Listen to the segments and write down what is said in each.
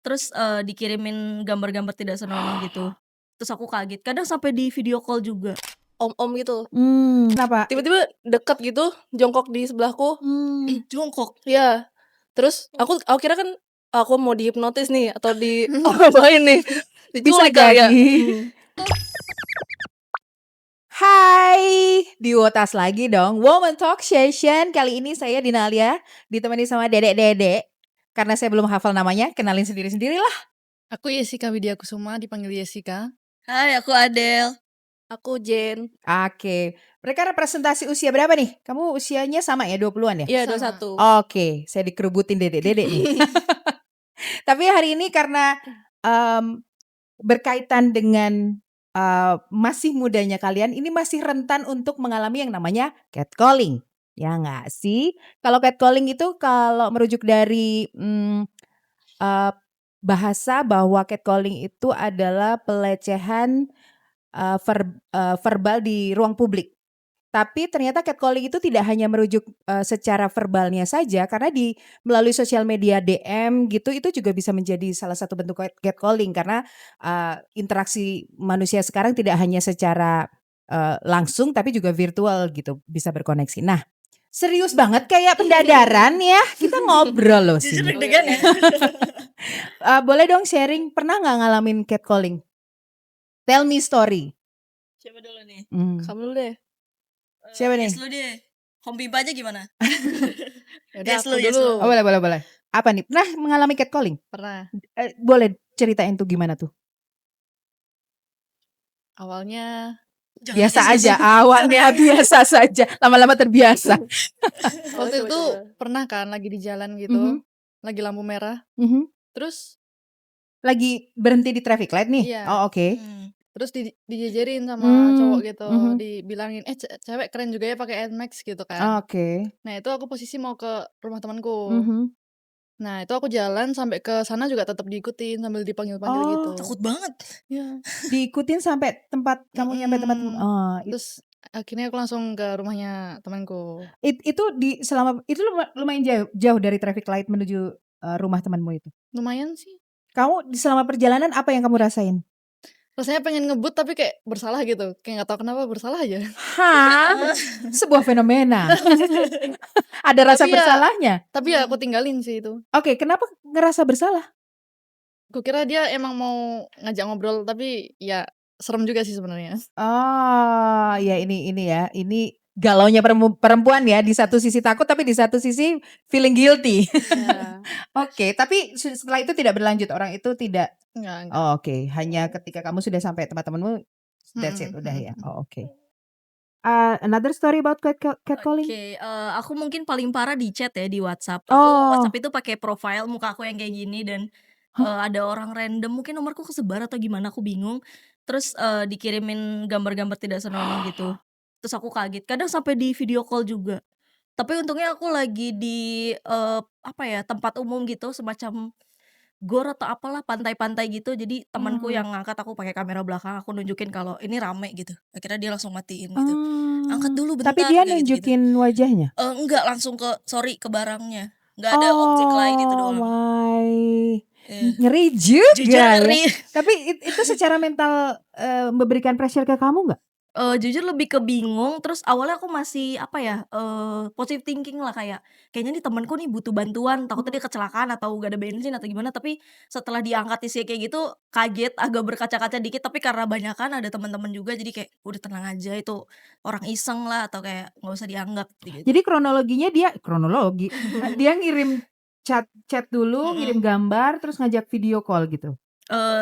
terus, dikirimin gambar-gambar tidak senonoh gitu. Terus aku kaget, kadang sampai di video call juga. Om-om gitu. Kenapa? Tiba-tiba deket gitu, jongkok di sebelahku. Jongkok? Iya. Terus aku kira kan aku mau dihipnotis nih atau apain nih, Bisa diculik kali ya. jadi. Hai, di Wotas lagi dong, Woman Talk Session. Kali ini saya Dina Alia, ditemani sama dedek-dedek. Karena saya belum hafal namanya, kenalin sendiri-sendirilah. Aku Yesika Widyakusuma, dipanggil Yesika. Hai, aku Adele. Aku Jen. Oke, mereka representasi usia berapa nih? Kamu usianya sama ya, 20-an ya? Iya, Sama. 21. Oke, saya dikerubutin dedek-dedek nih. Tapi hari ini karena berkaitan dengan masih mudanya kalian, ini masih rentan untuk mengalami yang namanya catcalling. Ya nggak sih? Kalau catcalling itu kalau merujuk dari bahasa bahwa catcalling itu adalah pelecehan verbal di ruang publik. Tapi ternyata catcalling itu tidak hanya merujuk secara verbalnya saja, karena melalui sosial media DM gitu, itu juga bisa menjadi salah satu bentuk catcalling karena interaksi manusia sekarang tidak hanya secara langsung tapi juga virtual gitu, bisa berkoneksi. Nah, serius banget kayak pendadaran ya, kita ngobrol loh Jujur sini. deg-degan ya. Boleh dong sharing, pernah nggak ngalamin catcalling? Tell me story. Siapa dulu nih? Kamu dulu deh. Siapa nih? Yes lu deh. Home Pimpa aja gimana? Yaudah Yes aku lu, yes dulu. Oh, boleh. Apa nih? Pernah mengalami catcalling? Pernah. Boleh ceritain tuh gimana tuh? Awalnya Biasa aja, awalnya biasa saja, lama-lama terbiasa. waktu itu coba-coba. pernah kan lagi di jalan gitu, lagi lampu merah. Terus Lagi berhenti di traffic light nih? Iya. Oh, oke. terus dijejerin sama cowok gitu, Mhm. dibilangin, cewek keren juga ya pakai Nmax gitu kan. Oke. Nah itu aku posisi mau ke rumah temanku. Mhm. Nah itu aku jalan sampai ke sana juga tetap diikutin sambil dipanggil-panggil Oh. gitu. Takut banget. Iya. Diikutin sampai tempat kamu nyampe tempat. Oh, Terus akhirnya aku langsung ke rumahnya temanku. itu itu lumayan jauh dari traffic light menuju rumah temanmu itu. Lumayan sih. Kamu selama perjalanan apa yang kamu rasain? Rasanya pengen ngebut tapi kayak bersalah gitu, kayak nggak tahu kenapa bersalah aja. Hah? Sebuah fenomena. Ada rasa Tapi ya bersalahnya? Tapi ya aku tinggalin sih itu. Oke, kenapa ngerasa bersalah? Kukira dia emang mau ngajak ngobrol tapi ya serem juga sih sebenarnya. Oh, ya ini ya, ini galaunya perempuan ya, di satu sisi takut tapi di satu sisi feeling guilty. Iya. Oke, tapi setelah itu tidak berlanjut, orang itu tidak. Enggak. Oh, oke, hanya ketika kamu sudah sampai tempat temanmu, that's it, udah ya. Oh, oke. Another story about catcalling? Oke, aku mungkin paling parah di chat ya, di WhatsApp. Aku Oh. WhatsApp itu pakai profile muka aku yang kayak gini dan ada orang random mungkin nomorku kesebar atau gimana aku bingung. Terus dikirimin gambar-gambar tidak senonoh gitu. Terus aku kaget, kadang sampai di video call juga. Tapi untungnya aku lagi di apa ya, tempat umum gitu, semacam gor atau apalah, pantai-pantai gitu. Jadi temanku yang ngangkat, aku pakai kamera belakang, aku nunjukin kalau ini rame gitu. Akhirnya dia langsung matiin gitu. Angkat dulu bentar, Tapi dia kayak gitu-gitu. nunjukin wajahnya? Enggak, langsung ke barangnya. Nggak ada objek lain itu doang. Ngeri Jujur juga ya. ngeri. Tapi itu secara mental memberikan pressure ke kamu nggak? Jujur lebih ke bingung, terus awalnya aku masih apa ya, positive thinking lah, kayaknya nih temenku nih butuh bantuan, takutnya dia kecelakaan atau gak ada bensin atau gimana. Tapi setelah diangkat isinya kayak gitu, kaget, agak berkaca-kaca dikit, tapi karena banyakan ada teman-teman juga jadi kayak, udah tenang aja, itu orang iseng lah atau kayak nggak usah dianggap gitu. Jadi kronologinya dia ngirim chat dulu, ngirim gambar, terus ngajak video call gitu?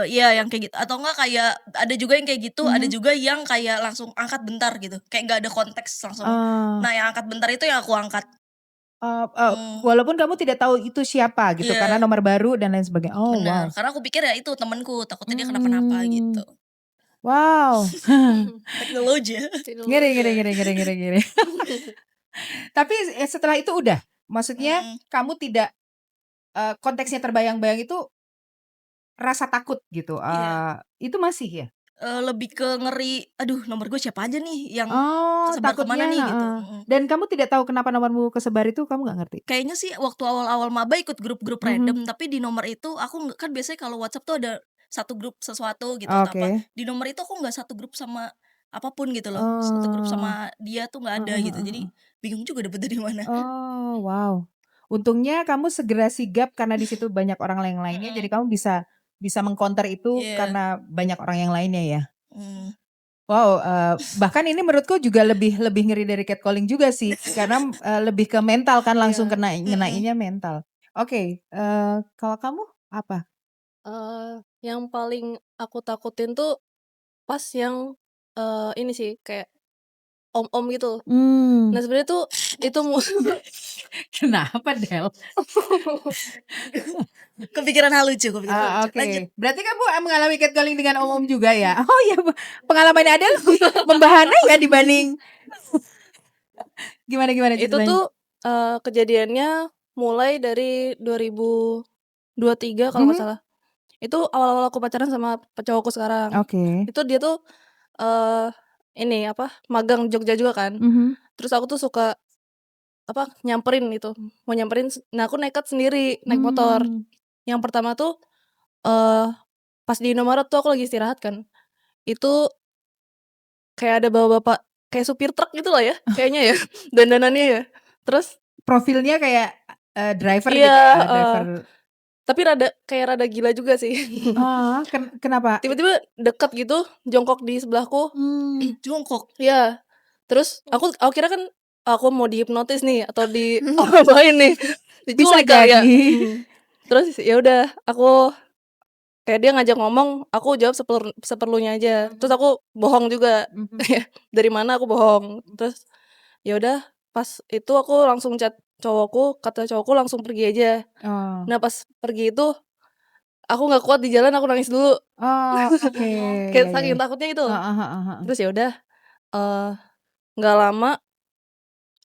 Iya yang kayak gitu, atau enggak kayak ada juga yang kayak gitu, ada juga yang kayak langsung angkat bentar gitu, kayak nggak ada konteks langsung. Nah yang angkat bentar itu yang aku angkat. Walaupun kamu tidak tahu itu siapa gitu, karena nomor baru dan lain sebagainya. Oh, Bener, wow. karena aku pikir ya itu temenku, takutnya dia kenapa-napa gitu. Wow. Teknologi ya. Ngeri. Tapi setelah itu udah? Maksudnya kamu tidak konteksnya terbayang-bayang itu rasa takut gitu, Iya. itu masih ya? Lebih ke ngeri, "Aduh nomor gue siapa aja nih yang Oh, kesebar ke mana takutnya nih?" Gitu, heeh. Dan kamu tidak tahu kenapa nomormu kesebar itu kamu nggak ngerti? Kayaknya sih waktu awal-awal maba ikut grup-grup Mhm. random, tapi di nomor itu aku nggak, kan biasanya kalau WhatsApp tuh ada satu grup sesuatu gitu atau apa, Oke. di nomor itu aku nggak satu grup sama apapun gitu loh, satu grup Oh, sama dia tuh nggak ada heeh gitu, heeh jadi heeh. bingung juga dapet dari mana. Oh, wow. Untungnya kamu segera sigap karena di situ banyak orang yang lainnya, jadi Mhm, kamu bisa bisa meng-counter itu iya, karena banyak orang yang lainnya ya? mmm, Wow, bahkan ini menurutku juga lebih lebih ngeri dari catcalling juga sih, karena, lebih ke mental kan langsung Iya. kena mhm. ngenainnya mental. Oke, kalau kamu apa? Yang paling aku takutin tuh pas yang, ini sih kayak om-om gitu. Mmm. Nah sebenarnya tuh itu Kenapa Del? Kepikiran hal lucu, kepikiran hal Ah, lucu, lanjut. oke. Berarti kamu, mengalami catcalling dengan om-om juga ya? Oh ya, pengalamannya Adele lebih membahana ya dibanding gimana gimana itu ceritanya? tuh, kejadiannya mulai dari 2023 kalau nggak Mhm, salah. Itu awal-awal aku pacaran sama cowokku sekarang. oke. Itu dia tuh, eee, ini apa, magang Jogja juga kan. Mhm. Terus aku tuh suka, apa, nyamperin gitu, mau nyamperin nah aku nekat sendiri naik motor. Mmm. Yang pertama tuh, eee, pas di Indomaret tuh aku lagi istirahat kan, itu kayak ada bapak-bapak kayak supir truk gitu lah ya kayaknya ya, dandanannya ya. Terus Profilnya kayak, driver iya, gitu ya, heeh, driver. tapi kayak rada gila juga sih. Oh, kenapa? Tiba-tiba deket gitu, jongkok di sebelahku. Mmm. Jongkok. Iya, terus aku kira kan aku mau dihipnotis nih atau diapain nih, Bisa diculik kali ya, jadi. terus ya udah aku kayak dia ngajak ngomong, aku jawab seperlunya aja, terus Mhm. aku bohong juga, Mhm. kayak dari mana aku bohong, terus ya udah pas itu aku langsung chat cowokku, kata cowokku langsung pergi aja. Oh. Nah pas pergi itu, aku nggak kuat di jalan aku nangis dulu, Oh, oke. kayak Ya ya saking ya. takutnya itu. Heeh heeh heeh. Terus ya udah, eee, nggak lama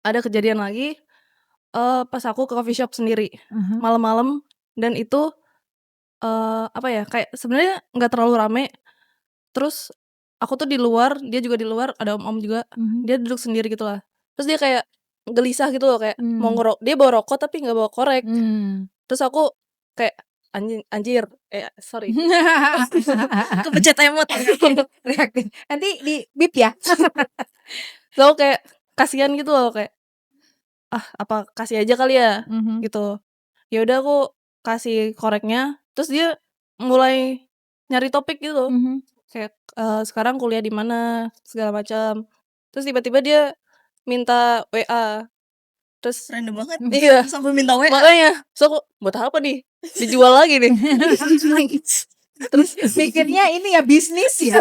ada kejadian lagi, pas aku ke coffee shop sendiri, Mhm. malam-malam dan itu, apa ya, kayak sebenarnya nggak terlalu rame, terus aku tuh di luar, dia juga di luar, ada om-om juga, Mhm. dia duduk sendiri gitulah. Terus dia kayak gelisah gitu loh, kayak mau Mmm. dia bawa rokok tapi nggak bawa korek. Mmm. Terus aku kayak, anjir, sorry. Kepencet emot. Reaktif. Nanti di-bip ya? Terus aku kayak kasihan gitu loh, kayak, "Ah, apa kasih aja kali ya?" Mhm. Gitu. Ya udah aku kasih koreknya, terus dia mulai nyari topik gitu, Mhm. kayak, sekarang kuliah di mana, segala macam. Terus tiba-tiba dia minta WA, terus Random banget, iya, sampai minta WA. makanya. Terus aku, "Buat apa nih? Dijual lagi nih?" Terus Mikirnya ini ya bisnis ya.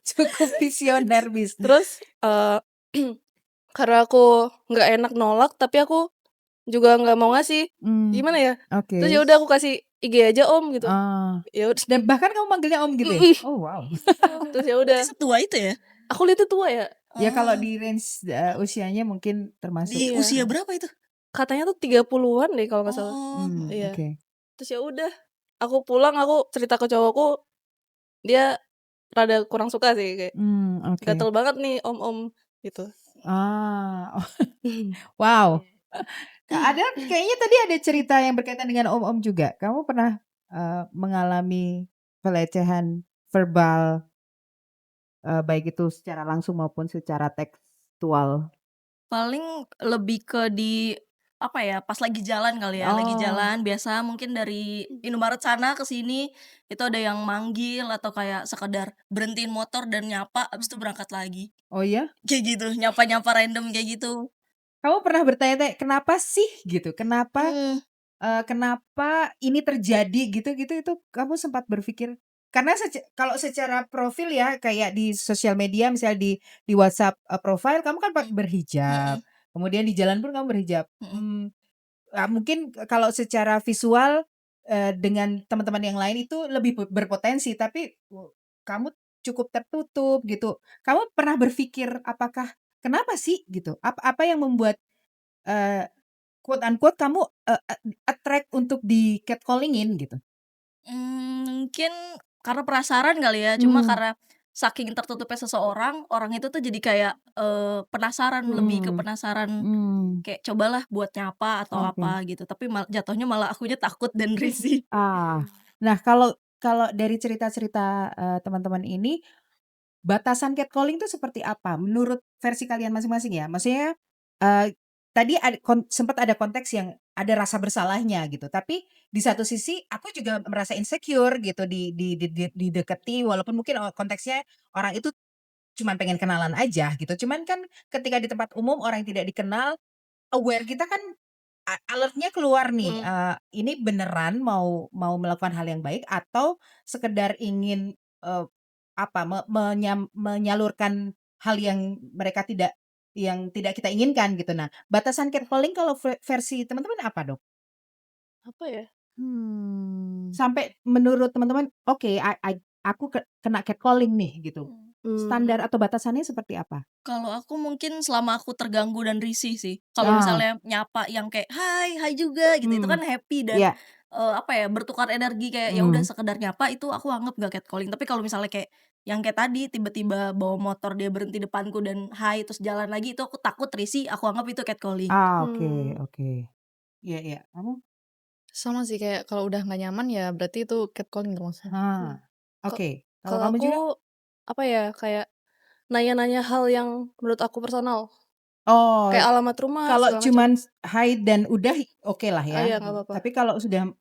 Cukup visioner bisnis. terus, karena aku nggak enak nolak, tapi aku juga nggak mau ngasih, Mmm. gimana ya? Terus ya Oke. udah aku kasih IG aja, Om, gitu. Oh. Ya Dan bahkan kamu manggilnya Om gitu ya? mhm, Oh wow. terus ya udah, Berarti setua itu ya? aku lihatnya tua ya, Ya kalau Oh, di range, usianya mungkin termasuk di iya, usia heeh. berapa itu? katanya tuh 30-an deh kalau nggak salah. Oh, Iya, Oke. terus ya udah, aku pulang, aku cerita ke cowokku, dia rada kurang suka sih, kayak, Oke. "Gatel banget nih om-om," gitu. Ah, wow. Ada kayaknya tadi ada cerita yang berkaitan dengan om-om juga. Kamu pernah, mengalami pelecehan verbal, baik itu secara langsung maupun secara tekstual? paling lebih ke di apa ya, pas lagi jalan kali ya, lagi Oh. jalan biasa mungkin dari Indomaret sana ke sini, itu ada yang manggil atau kayak sekedar berhentiin motor dan nyapa, abis itu berangkat lagi. Oh ya? Kayak gitu, nyapa-nyapa random kayak gitu. Kamu pernah bertanya-tanya, "Kenapa sih?" Gitu, "Kenapa, Mhm, kenapa ini terjadi?" Gitu-gitu itu kamu sempat berpikir? Karena kalau secara profil ya kayak di sosial media misalnya di WhatsApp, profile kamu kan mhm, berhijab, mhm, kemudian di jalan pun kamu berhijab. mhm. Mungkin kalau secara visual, dengan teman-teman yang lain itu lebih berpotensi, tapi kamu cukup tertutup gitu. Kamu pernah berpikir apakah kenapa sih gitu? Apa apa yang membuat, eee, quote unquote kamu, attract untuk di-catcalling-in gitu? Mungkin karena penasaran kali ya, cuma Mmm. karena saking tertutupnya seseorang, orang itu tuh jadi kayak, penasaran, lebih ke Mmm, penasaran, mmm, kayak cobalah buat nyapa atau oke. apa gitu, tapi jatuhnya malah akunya takut dan risih. Ah, nah kalau kalau dari cerita-cerita, teman-teman ini, batasan catcalling itu seperti apa menurut versi kalian masing-masing ya? Maksudnya, tadi sempat ada konteks yang ada rasa bersalahnya gitu, tapi di satu sisi aku juga merasa insecure gitu dideketi walaupun mungkin, konteksnya orang itu cuman pengen kenalan aja gitu. Cuman kan ketika di tempat umum orang yang tidak dikenal, aware kita kan alert-nya keluar nih, Mhm. ini beneran mau mau melakukan hal yang baik atau sekedar ingin, apa, menyalurkan hal yang mereka tidak kita inginkan gitu. Nah, batasan catcalling kalau versi teman-teman apa dong? Apa ya? Sampai menurut teman-teman, oke, aku kena catcalling nih gitu. Standar Mmm, atau batasannya seperti apa? Kalau aku mungkin selama aku terganggu dan risih sih. Kalau Ah, misalnya nyapa yang kayak, "Hai, hai juga," gitu, itu mmm, kan happy dan, iya, apa ya, bertukar energi kayak ya udah mmm. sekedar nyapa itu aku anggap gak catcalling. Tapi kalau misalnya kayak yang kayak tadi tiba-tiba bawa motor dia berhenti depanku dan hai, terus jalan lagi itu aku takut, risih, aku anggap itu catcalling. Oke, mmm, oke. Iya, iya, kamu? Sama sih kayak kalau udah nggak nyaman ya berarti itu catcalling termasuk. mmm. Ah, Ka oke. Kalau kalau kamu aku, juga? apa ya, kayak nanya-nanya hal yang menurut aku personal, Oh, kayak alamat rumah kalau segala macam. cuman hai dan udah okelah Ah, ya, iya nggak apa-apa. tapi kalau sudah,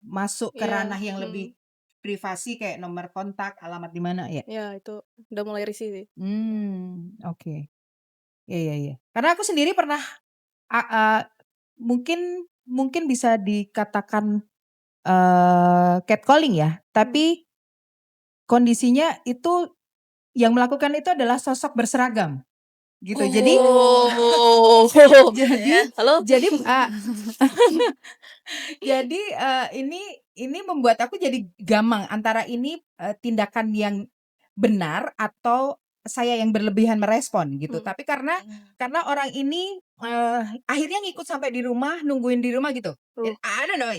masuk ke Iya, ranah yang lebih mhm, privasi kayak nomor kontak, alamat di mana ya? iya itu udah mulai risih sih. Oke. Iya, iya, iya. Karena aku sendiri pernah a eee, mungkin mungkin bisa dikatakan, catcalling ya, Mmm. tapi kondisinya itu yang melakukan itu adalah sosok berseragam, gitu. Jadi Oh. Gitu ya. jadi Halo? jadi, jadi, ini membuat aku jadi gamang antara ini, tindakan yang benar atau saya yang berlebihan merespon gitu. Mmm, Tapi karena Mhm. orang ini, akhirnya ngikut sampai di rumah, nungguin di rumah gitu. oh, I don't know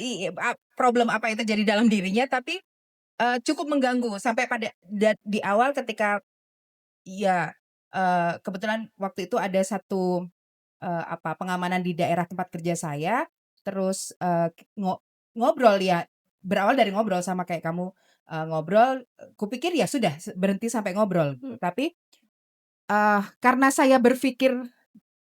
problem apa yang terjadi dalam dirinya tapi, cukup mengganggu sampai pada di awal ketika ya, kebetulan waktu itu ada satu, apa, pengamanan di daerah tempat kerja saya, terus, ngobrol ya, berawal dari ngobrol sama kayak kamu, ngobrol, kupikir ya sudah berhenti sampai ngobrol gitu. mmm, Tapi, karena saya berpikir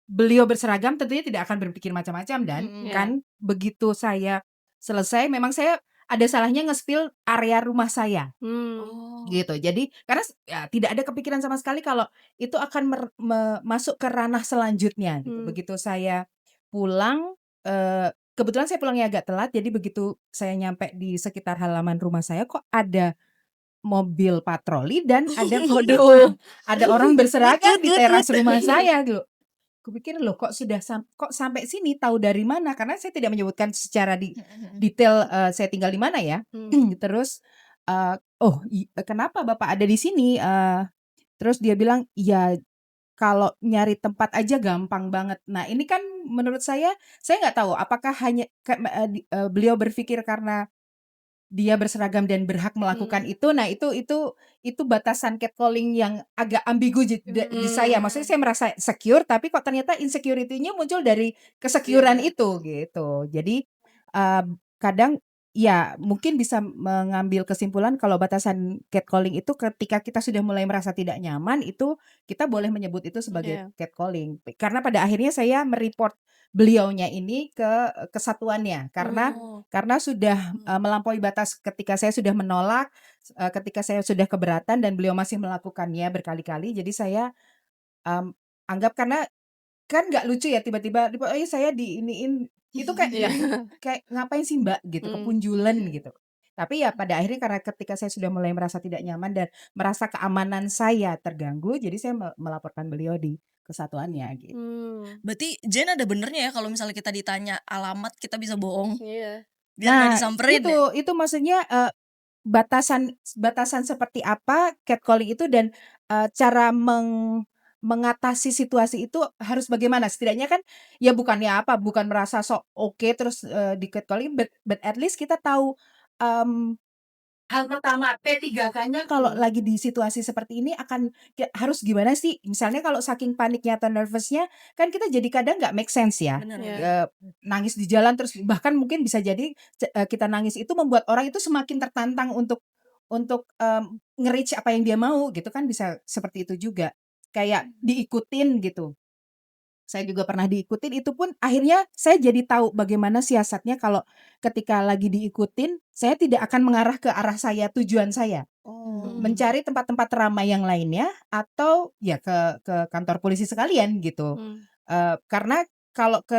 beliau berseragam tentunya tidak akan berpikir macam-macam dan Mhm. iya. kan begitu saya selesai memang saya ada salahnya nge-spill area rumah saya. Mmm, Oh. Gitu. Jadi karena ya tidak ada kepikiran sama sekali kalau itu akan masuk ke ranah selanjutnya gitu. mmm, Begitu saya pulang, kebetulan saya pulangnya agak telat, jadi begitu saya nyampe di sekitar halaman rumah saya kok ada mobil patroli dan ada waduh. ada orang Wut berseragam wut di wut teras wut. rumah saya gitu. Kupikir, "Loh kok kok sampai sini, tahu dari mana?" Karena saya tidak menyebutkan secara Mhm mhm. detail, saya tinggal di mana ya. Mmm, Terus, "Oh, kenapa Bapak ada di sini?" Terus dia bilang, "Ya kalau nyari tempat aja gampang banget." Nah ini kan menurut saya nggak tahu apakah hanya beliau berpikir karena dia berseragam dan berhak melakukan mmm, itu. Nah itu batasan catcalling yang agak ambigu di saya. mmm, Maksudnya saya merasa secure, tapi kok ternyata insecurity-nya muncul dari iya. kesekyuran itu, gitu. Jadi, kadang ya mungkin bisa mengambil kesimpulan kalau batasan catcalling itu ketika kita sudah mulai merasa tidak nyaman, itu kita boleh menyebut itu sebagai Iya, catcalling. Karena pada akhirnya saya beliaunya ini ke kesatuannya, karena mmm, Oh. sudah, Mhm. melampaui batas ketika saya sudah menolak, ketika saya sudah keberatan dan beliau masih melakukannya berkali-kali, jadi saya, mmm, anggap karena kan nggak lucu ya tiba-tiba, "Oh iya saya diiniin," itu kayak iya, kayak, "Ngapain sih Mbak?" Gitu, mmm, kepunjulan Iya. gitu. Tapi ya pada akhirnya karena ketika saya sudah mulai merasa tidak nyaman dan merasa keamanan saya terganggu, jadi saya melaporkan beliau di kesatuannya gitu. mmm, Berarti Jen ada benernya ya kalau misalnya kita ditanya alamat kita bisa bohong, iya, biar nggak Nah, disamperin ya? itu maksudnya, batasan batasan seperti apa catcalling itu dan, cara mengatasi situasi itu harus bagaimana? Setidaknya kan ya bukannya apa, bukan merasa sok oke terus, di-catcalling but at least kita tahu, mmm hal pertama P3K-nya kalau lagi di situasi seperti ini akan harus gimana sih? Misalnya kalau saking paniknya atau nervousnya kan kita jadi kadang nggak make sense ya. Bener Iya. ya. Nangis di jalan terus bahkan mungkin bisa jadi kita nangis itu membuat orang itu semakin tertantang untuk nge-reach apa yang dia mau gitu kan bisa seperti itu juga. Kayak diikutin gitu. Saya juga pernah diikutin, itu pun akhirnya saya jadi tahu bagaimana siasatnya kalau ketika lagi diikutin, saya tidak akan mengarah ke arah tujuan saya. Oh. Mencari tempat-tempat ramai yang lainnya atau ya ke kantor polisi sekalian gitu. Karena kalau ke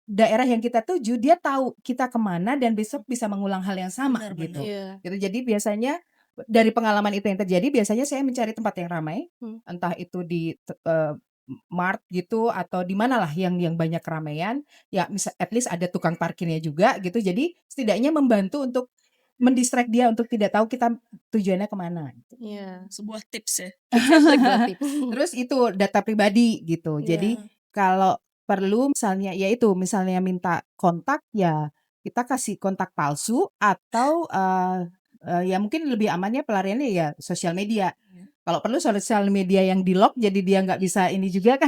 daerah yang kita tuju, dia tahu kita kemana dan besok bisa mengulang hal yang sama Benar, gitu. Iya. Gitu. Jadi biasanya dari pengalaman itu yang terjadi, biasanya saya mencari tempat yang ramai, entah itu di mart gitu atau di manalah yang banyak keramaian, ya at least ada tukang parkirnya juga gitu. Jadi setidaknya membantu untuk mendistract dia untuk tidak tahu kita tujuannya kemana. Iya. Sebuah tips ya. Sebuah tips. Terus itu data pribadi gitu. Jadi Iya. kalau perlu misalnya ya itu misalnya minta kontak ya kita kasih kontak palsu atau ya mungkin lebih amannya pelariannya ya sosial media. Kalau perlu sosial media yang di-lock jadi dia nggak bisa ini juga kan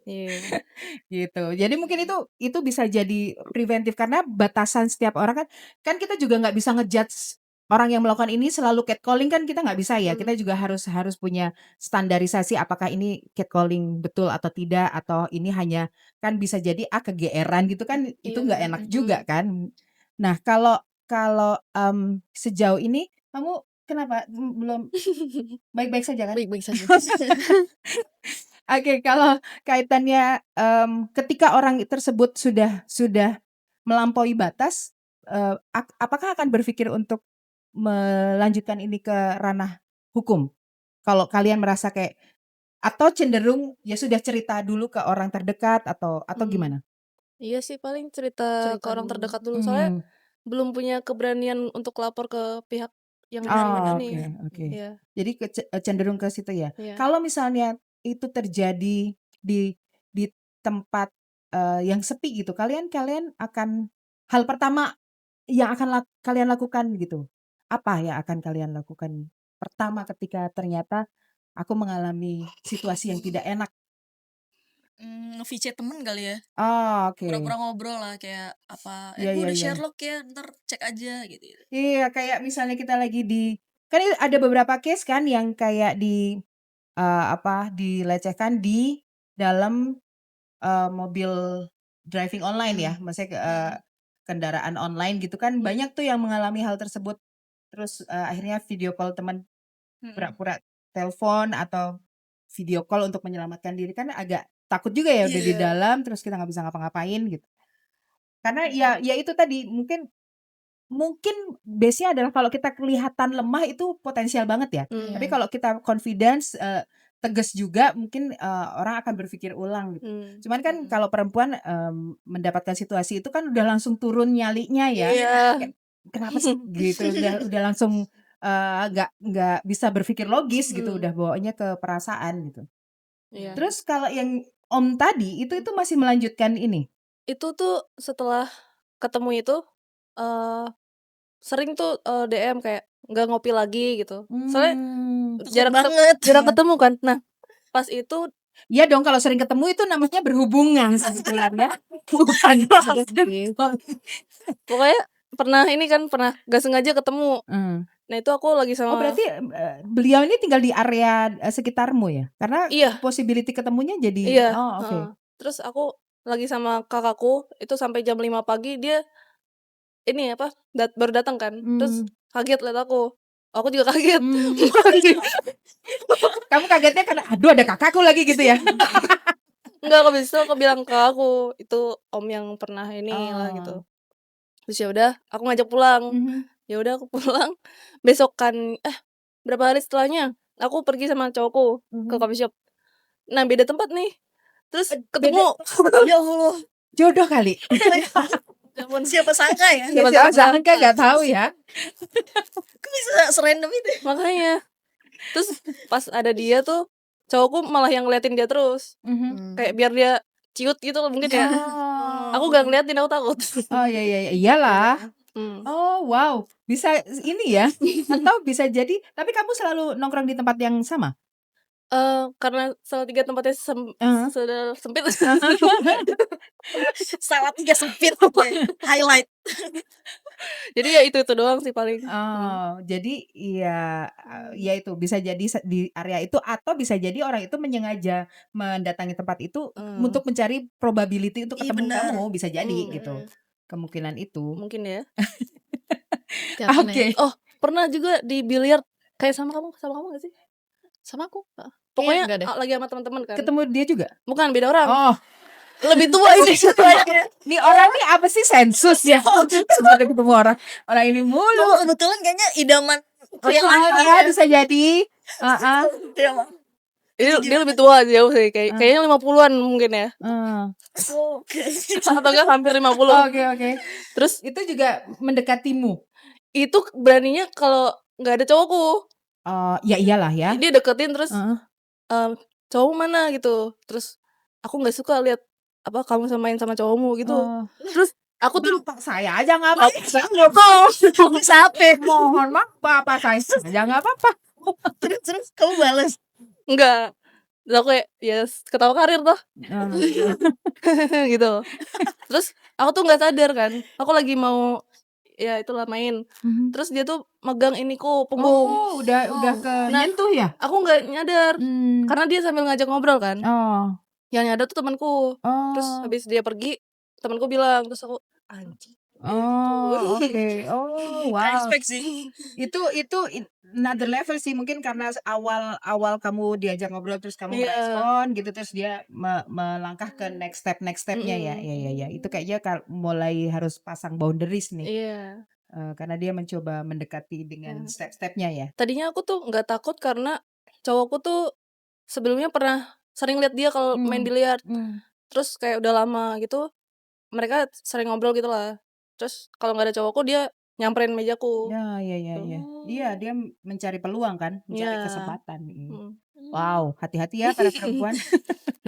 Iya. gitu. Jadi mungkin itu bisa jadi preventif karena batasan setiap orang kan kita juga nggak bisa ngejudge orang yang melakukan ini selalu catcalling kan kita nggak bisa ya. Kita juga harus punya standarisasi apakah ini catcalling betul atau tidak atau ini hanya kan bisa jadi kegeeran gitu kan itu Iya. nggak enak juga kan. Nah, kalau sejauh ini kamu kenapa belum baik-baik saja kan? Baik-baik saja. Oke, kalau kaitannya ketika orang tersebut sudah melampaui batas, apakah akan berpikir untuk melanjutkan ini ke ranah hukum? Kalau kalian merasa kayak atau cenderung ya sudah cerita dulu ke orang terdekat atau gimana? Iya sih paling cerita ke Cerita orang dulu. terdekat dulu. Soalnya Mmm. belum punya keberanian untuk lapor ke pihak yang Oh, ini. oke oke. Iya. Jadi cenderung ke situ ya. Iya. Kalau misalnya itu terjadi di tempat, yang sepi gitu, kalian akan hal pertama yang akan kalian lakukan gitu, apa yang akan kalian lakukan pertama ketika ternyata aku mengalami situasi yang tidak enak? Nge-VC temen kali ya. Oh, oke. Pura-pura ngobrol lah kayak apa, Iya gue iya udah iya. Sherlock ya, ntar cek aja gitu. Iya, kayak misalnya kita lagi kan ada beberapa case kan yang kayak dilecehkan di dalam, mobil driving online ya, maksudnya kendaraan online gitu kan banyak tuh yang mengalami hal tersebut. Terus, akhirnya video call teman, pura-pura telepon atau video call untuk menyelamatkan diri, kan agak takut juga ya udah di Iya. dalam terus kita nggak bisa ngapa-ngapain gitu. Karena ya itu tadi mungkin base-nya adalah kalau kita kelihatan lemah itu potensial banget ya. Tapi kalau kita confidence, tegas juga mungkin, orang akan berpikir ulang gitu. Cuman kan kalau perempuan, mendapatkan situasi itu kan udah langsung turun nyalinya ya. Iya. Kayak, "Kenapa sih?" Gitu, udah langsung, nggak bisa berpikir logis gitu, udah bawaannya ke perasaan gitu. Iya. Terus kalau yang Om tadi itu masih melanjutkan ini? Itu tuh setelah ketemu itu, sering tuh, DM kayak nggak ngopi lagi gitu. Soalnya Takut banget. jarang ketemu kan. Nah, pas itu Iya dong kalau sering ketemu itu namanya berhubungan sebenarnya, bukan pokoknya pernah nggak sengaja ketemu. Nah, itu aku lagi Oh sama berarti, beliau ini tinggal di area, sekitarmu ya? Karena iya, possibility ketemunya jadi iya, oh oke. Terus aku lagi sama kakakku, itu sampai jam 5 pagi dia ini apa, baru datang kan. Terus kaget liat aku juga kaget. Kamu kagetnya karena, "Aduh ada kakakku lagi," gitu ya? Enggak, habis itu aku bilang ke aku, "Itu om yang pernah ini lah," gitu. Oh. Terus ya udah, aku ngajak pulang. Ya udah aku pulang, besokan berapa hari setelahnya, aku pergi sama cowokku ke coffee shop. Nah, beda tempat nih. Terus ketemu. Ya Allah. Jodoh kali? Ya ampun, siapa sangka ya? Siapa sangka nggak tahu ya. Kok bisa serandom itu ya? Makanya. Terus pas ada dia tuh, cowokku malah yang ngeliatin dia terus. Kayak biar dia ciut gitu mungkin ya. Oh. Aku gak ngeliatin, aku takut. Oh iya iya, iyalah. Oh, wow. Bisa ini ya? Atau bisa jadi tapi kamu selalu nongkrong di tempat yang sama? Karena Salatiga tempatnya Heeh. sudah sempit. Salatiga sempit, oke, highlight. Jadi ya itu doang sih paling. Oh, jadi ya, ya itu bisa jadi di area itu atau bisa jadi orang itu menyengaja mendatangi tempat itu untuk mencari probability untuk Iya ketemu benar. kamu, bisa jadi gitu. Mhm. Kemungkinan itu. Mungkin ya. Yakin ya. Oke. Oh, pernah juga di biliar kayak sama kamu gak sih? Sama aku. Heeh. Kayaknya Pokoknya enggak deh. lagi sama teman-teman kan. Ketemu dia juga? Bukan, beda orang. Oh, Lebih tua ini. nih orang nih apa sih sensus ya? Semua ada ketemu orang ini mulu. Kebetulan kayaknya idaman Betul ya, bisa jadi. Heeh. Dia lebih tua jauh sih, kayaknya 50-an mungkin ya. Oke. Atau enggak hampir 50. Oke. Terus Itu juga mendekatimu? itu beraninya kalau nggak ada cowokku. Ya iyalah ya. Dia deketin terus Heeh. cowok mana gitu. Terus aku nggak suka lihat apa kamu main sama cowokmu gitu. Terus aku tuh Bapak saya aja nggak apa-apa. Mohon maaf, bapak saya aja nggak apa-apa. Terus kamu balas? enggak. Terus aku kayak ya ketawa karir toh. Gitu. Terus aku tuh nggak sadar kan. Aku lagi mau ya itulah main. Terus dia tuh megang iniku punggung. Oh, udah ke nyentuh ya? Aku nggak nyadar karena dia sambil ngajak ngobrol kan. Oh. Yang nyadar tuh temanku. Terus Oh. habis dia pergi, temanku bilang, terus aku anjing. Oh, oke. Oh, wow. Respect sih. Itu another level sih, mungkin karena awal kamu diajak ngobrol terus kamu merespon gitu, terus dia melangkah ke next step-nya ya. Ya. Itu kayaknya mulai harus pasang boundaries nih. Iya. Karena dia mencoba mendekati dengan step-stepnya ya. Tadinya aku tuh nggak takut karena cowokku tuh sebelumnya pernah sering lihat dia kalau main biliar. Terus kayak udah lama gitu, mereka sering ngobrol gitu lah. Terus kalau nggak ada cowokku dia nyamperin mejaku. Ya. Iya, dia mencari peluang kan, mencari Iya. kesempatan. Wow, hati-hati ya para perempuan.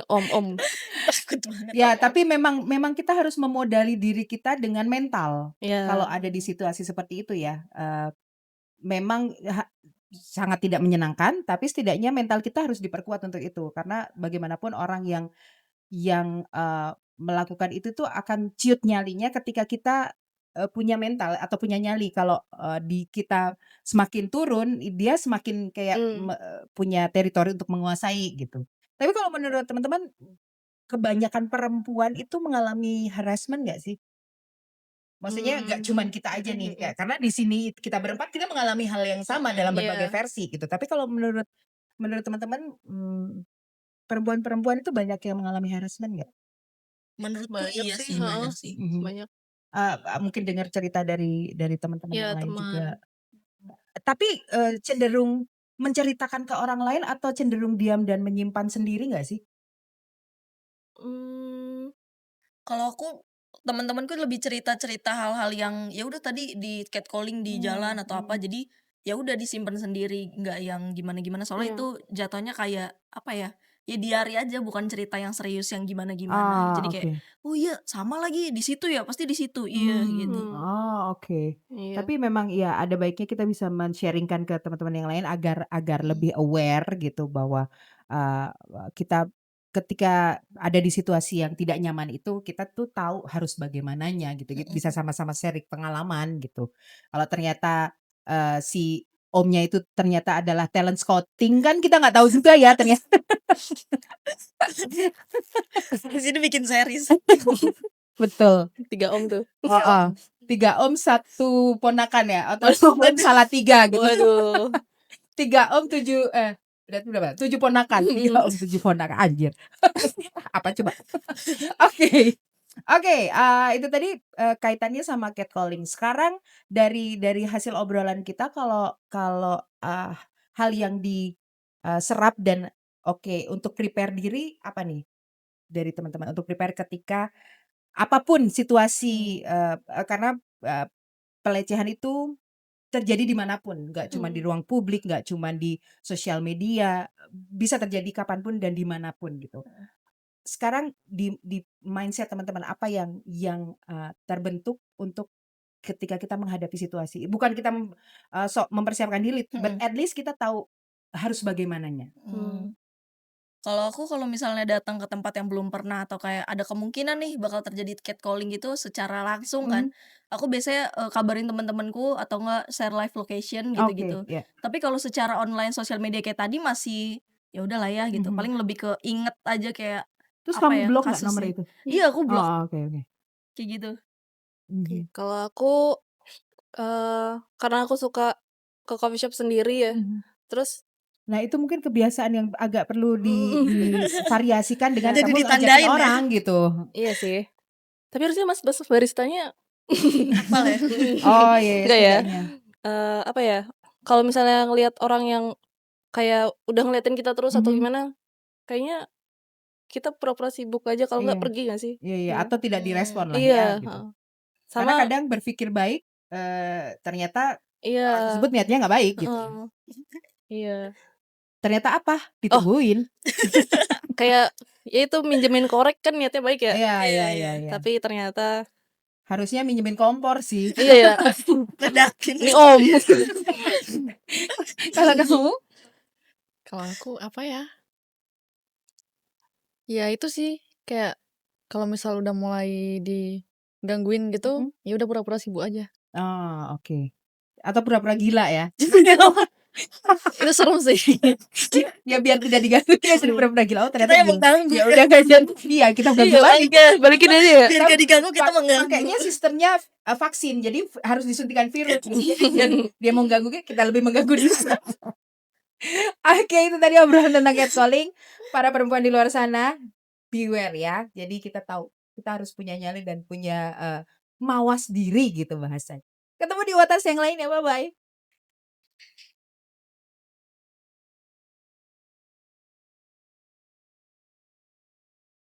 Om. Takut banget. Ya, tapi memang kita harus memodali diri kita dengan mental. Kalau Iya. ada di situasi seperti itu ya. Memang sangat tidak menyenangkan, tapi setidaknya mental kita harus diperkuat untuk itu. Karena bagaimanapun orang yang melakukan itu tuh akan ciut nyalinya ketika kita punya mental atau punya nyali. Kalau di kita semakin turun, dia semakin kayak punya teritori untuk menguasai gitu. Tapi kalau menurut teman-teman, kebanyakan perempuan itu mengalami harassment nggak sih? Maksudnya nggak cuman kita aja nih, ya, karena di sini kita berempat kita mengalami hal yang sama dalam berbagai Iya. versi gitu. Tapi kalau menurut teman-teman, perempuan-perempuan itu banyak yang mengalami harassment nggak? Menurutku Banyak iya sih, sih, banyak sih. banyak. Mungkin dengar cerita dari teman-teman Iya, yang lain teman. juga. Tapi cenderung menceritakan ke orang lain atau cenderung diam dan menyimpan sendiri nggak sih? Kalau aku, teman-temanku lebih cerita-cerita hal-hal yang ya udah tadi di catcalling di jalan atau apa, jadi ya udah disimpan sendiri, nggak yang gimana-gimana. Soalnya itu jatuhnya kayak apa ya, ya diari aja, bukan cerita yang serius yang gimana-gimana. Jadi kayak, Oke. "Oh iya, sama lagi di situ ya, pasti di situ." Iya gitu. Oh, oke. Iya. Tapi memang ya ada baiknya kita bisa men-sharing-kan ke teman-teman yang lain agar lebih aware gitu bahwa kita ketika ada di situasi yang tidak nyaman itu kita tuh tahu harus bagaimananya gitu. Bisa sama-sama sharing pengalaman gitu. Kalau ternyata si omnya itu ternyata adalah talent scouting kan kita nggak tahu juga ya ternyata. Di sini bikin series. Betul. 3 om tuh. Heeh. 3 om 1 ponakan ya atau om salah 3 gitu. Waduh. 3 om 7 berarti berapa? 7 ponakan. 3 om 7 ponakan anjir. Apa coba? Oke. Itu tadi kaitannya sama catcalling. Sekarang dari hasil obrolan kita kalau hal yang diserap dan oke untuk prepare diri apa nih dari teman-teman untuk prepare ketika apapun situasi, karena pelecehan itu terjadi di manapun, nggak cuma di ruang publik, nggak cuma di sosial media, bisa terjadi kapanpun dan dimanapun gitu. Sekarang di mindset teman-teman apa yang terbentuk untuk ketika kita menghadapi situasi. Bukan kita sok mempersiapkan diri, but Mhm. at least kita tahu harus bagaimananya. Mmm. Kalau aku kalau misalnya datang ke tempat yang belum pernah atau kayak ada kemungkinan nih bakal terjadi catcalling gitu secara langsung kan, Mhm. aku biasanya, kabarin teman-temanku atau enggak share live location Oke, gitu-gitu. ya. Tapi kalau secara online sosial media kayak tadi masih, ya udahlah ya gitu, Mhm. paling lebih ke inget aja kayak, Terus apa kamu ya, blok nggak nomor kasusnya. itu? Iya aku blok, Oh, oke oke. kayak gitu. Oke, Mhm. kalau aku, karena aku suka ke coffee shop sendiri ya, Mhm. terus Nah, itu mungkin kebiasaan yang agak perlu divariasikan dengan Nah, Jadi kamu ngajakin ditandain ya, orang gitu. iya sih. Tapi harusnya Mas baristanya hafal ya. Oh, iya iya, enggak ya, setidaknya. apa ya, kalau misalnya ngelihat orang yang kayak udah ngeliatin kita terus atau Mhm. gimana, kayaknya kita pura-pura sibuk aja kalau Iya. nggak pergi nggak sih? Iya iya, Iya. atau tidak direspon lah Iya, ya gitu. heeh. Karena Sama kadang berpikir baik, ternyata iya, orang tersebut niatnya nggak baik gitu. heeh, iya. Ternyata apa? Oh, Ditungguin. kayak ya itu minjemin korek kan niatnya baik ya, Iya Iya iya iya. iya iya. tapi ternyata Harusnya minjemin kompor sih. iya ya, Ledakin. ini Om. Kalau kamu? Kalau aku apa ya? Ya itu sih kayak kalau misal udah mulai digangguin gitu, Mhm. ya udah pura-pura sibuk aja. Oh, oke. Atau pura-pura gila ya? Itu serem sih. Ya biar tidak diganggu ya jadi pura-pura gila. Oh, ternyata Kita yang gila. mengganggu Ya ya. udah nggak jadi. Iya, kita ganggu Iya, balik. balikin aja ya. Biar gak diganggu kita mengganggu. Pakainya sistemnya vaksin. Jadi harus disuntikan virus. Jadi dia mau ganggu kita lebih mengganggu dia. Oke, itu tadi obrolan tentang catcalling. Para perempuan di luar sana, beware ya. Jadi kita tahu kita harus punya nyali dan punya mawas diri gitu bahasanya. Ketemu di Watas yang lain ya, bye-bye.